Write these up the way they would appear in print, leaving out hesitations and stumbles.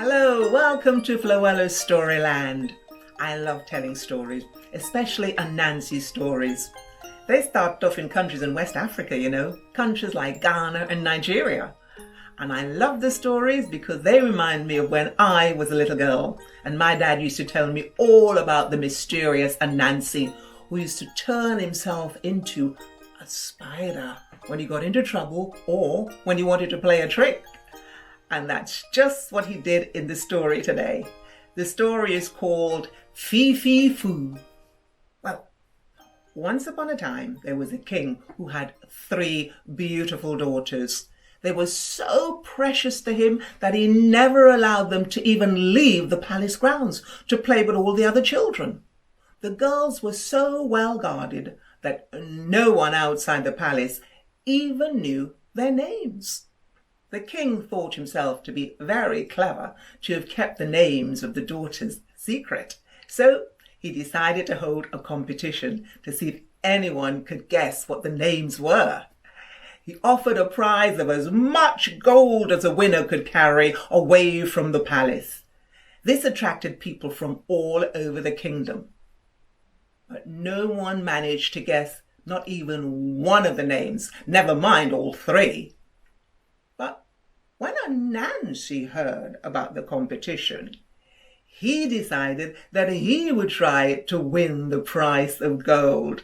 Hello, welcome to Floello's Storyland. I love telling stories, especially Anansi stories. They started off in countries in West Africa, countries like Ghana and Nigeria. And I love the stories because they remind me of when I was a little girl and my dad used to tell me all about the mysterious Anansi, who used to turn himself into a spider when he got into trouble or when he wanted to play a trick. And that's just what he did in the story today. The story is called Fee Foo. Well, once upon a time, there was a king who had 3 beautiful daughters. They were so precious to him that he never allowed them to even leave the palace grounds to play with all the other children. The girls were so well guarded that no one outside the palace even knew their names. The king thought himself to be very clever to have kept the names of the daughters secret. So he decided to hold a competition to see if anyone could guess what the names were. He offered a prize of as much gold as a winner could carry away from the palace. This attracted people from all over the kingdom. But no one managed to guess not even one of the names, never mind all 3. But when Anansi heard about the competition, he decided that he would try to win the prize of gold.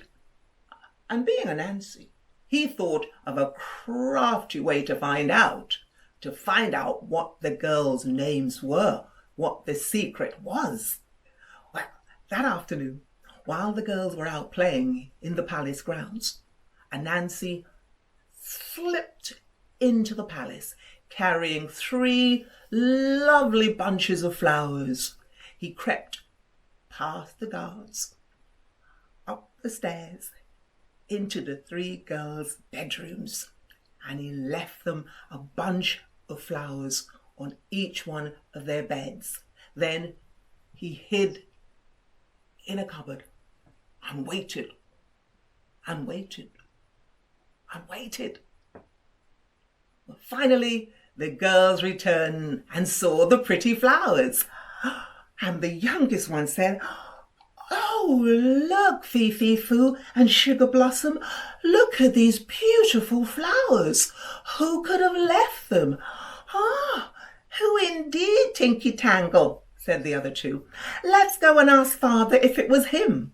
And being Anansi, he thought of a crafty way to find out what the girls' names were, what the secret was. Well, that afternoon, while the girls were out playing in the palace grounds, Anansi slipped into the palace carrying 3 lovely bunches of flowers. He crept past the guards, up the stairs, into the 3 girls' bedrooms, and he left them a bunch of flowers on each one of their beds. Then he hid in a cupboard and waited and waited and waited. Well, finally, the girls returned and saw the pretty flowers. And the youngest one said, "Oh, look, Fee Foo and Sugar Blossom, look at these beautiful flowers. Who could have left them?" "Ah, who indeed, Tinky Tangle," said the other 2. "Let's go and ask Father if it was him."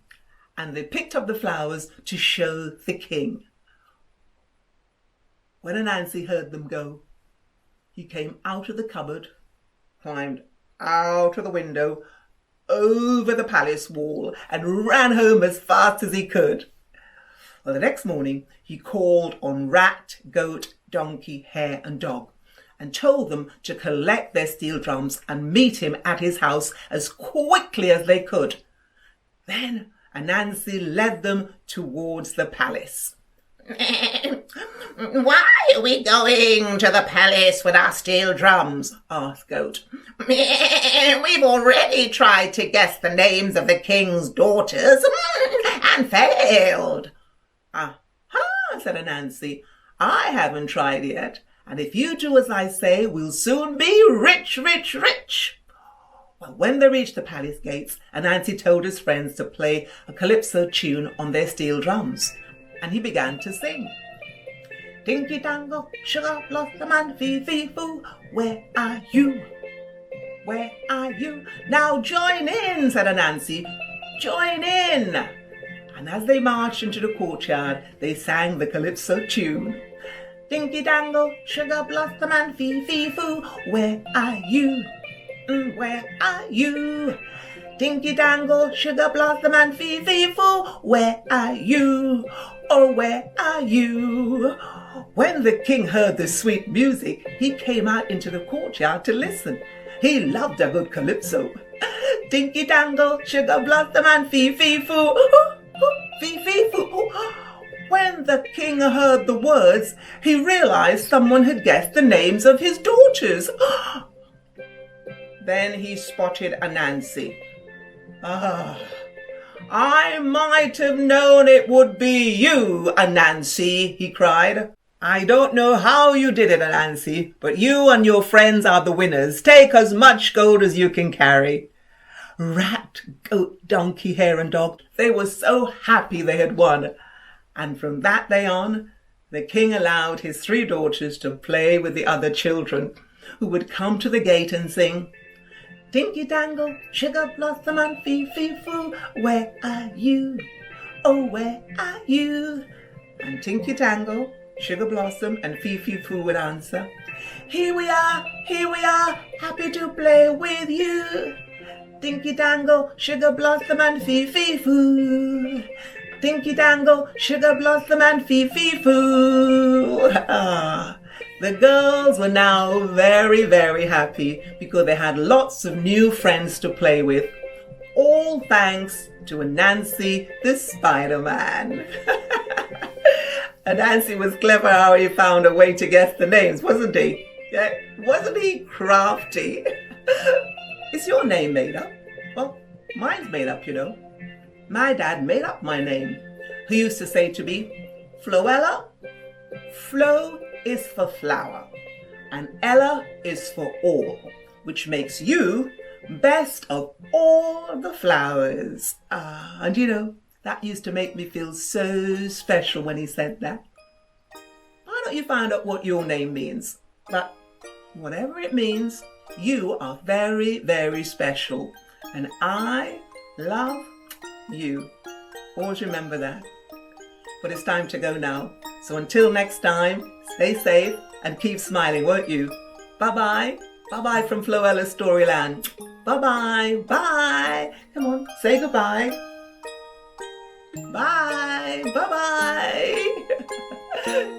And they picked up the flowers to show the king. When Anansi heard them go, he came out of the cupboard, climbed out of the window, over the palace wall, and ran home as fast as he could. Well, the next morning, he called on rat, goat, donkey, hare, and dog, and told them to collect their steel drums and meet him at his house as quickly as they could. Then Anansi led them towards the palace. "Why are we going to the palace with our steel drums?" asked Goat. "We've already tried to guess the names of the king's daughters and failed." "Aha," said Anansi. "I haven't tried yet, and if you do as I say, we'll soon be rich, rich, rich." Well, when they reached the palace gates, Anansi told his friends to play a calypso tune on their steel drums, and he began to sing. "Dinky Dangle, Sugar Blossom and Fee Foo, where are you? Where are you? Now join in," said Anansi. "Join in." And as they marched into the courtyard, they sang the calypso tune. "Dinky Dangle, Sugar Blossom and Fee Foo, where are you? Where are you? Dinky Dangle, Sugar Blossom and Fee Foo, where are you? Oh, where are you?" When the king heard the sweet music, he came out into the courtyard to listen. He loved a good calypso. "Dinky Dangle, Sugar Blossom and Fee Foo, Fee Foo." When the king heard the words, he realized someone had guessed the names of his daughters. Then he spotted Anansi. "Ah, I might have known it would be you, Anansi," he cried. I don't know how you did it, Anansi, but you and your friends are the winners. Take as much gold as you can carry. Rat, goat, donkey, hare and dog, they were so happy they had won. And from that day on, the king allowed his 3 daughters to play with the other children, who would come to the gate and sing, Dinky Dangle, Sugar Blossom and Fee Foo, where are you? Oh, where are you? And Tinky Tangle, Sugar Blossom and Fee Foo would answer, here we are, happy to play with you. Dinky Dangle, Sugar Blossom and Fee Foo. Dinky Dangle, Sugar Blossom and Fee Foo. Ah, the girls were now very, very happy because they had lots of new friends to play with. All thanks to Anansi the Spider-Man. Anansi was clever how he found a way to guess the names, wasn't he? Yeah, wasn't he crafty? Is your name made up? Well, mine's made up, you know. My dad made up my name. He used to say to me, Floella, Flo is for flower, and Ella is for all, which makes you best of all the flowers. And you know, that used to make me feel so special when he said that. Why don't you find out what your name means? But whatever it means, you are very, very special. And I love you. Always remember that. But it's time to go now. So until next time, stay safe and keep smiling, won't you? Bye-bye. Bye-bye from Floella's Storyland. Bye-bye. Bye. Come on, say goodbye. Bye. Bye-bye.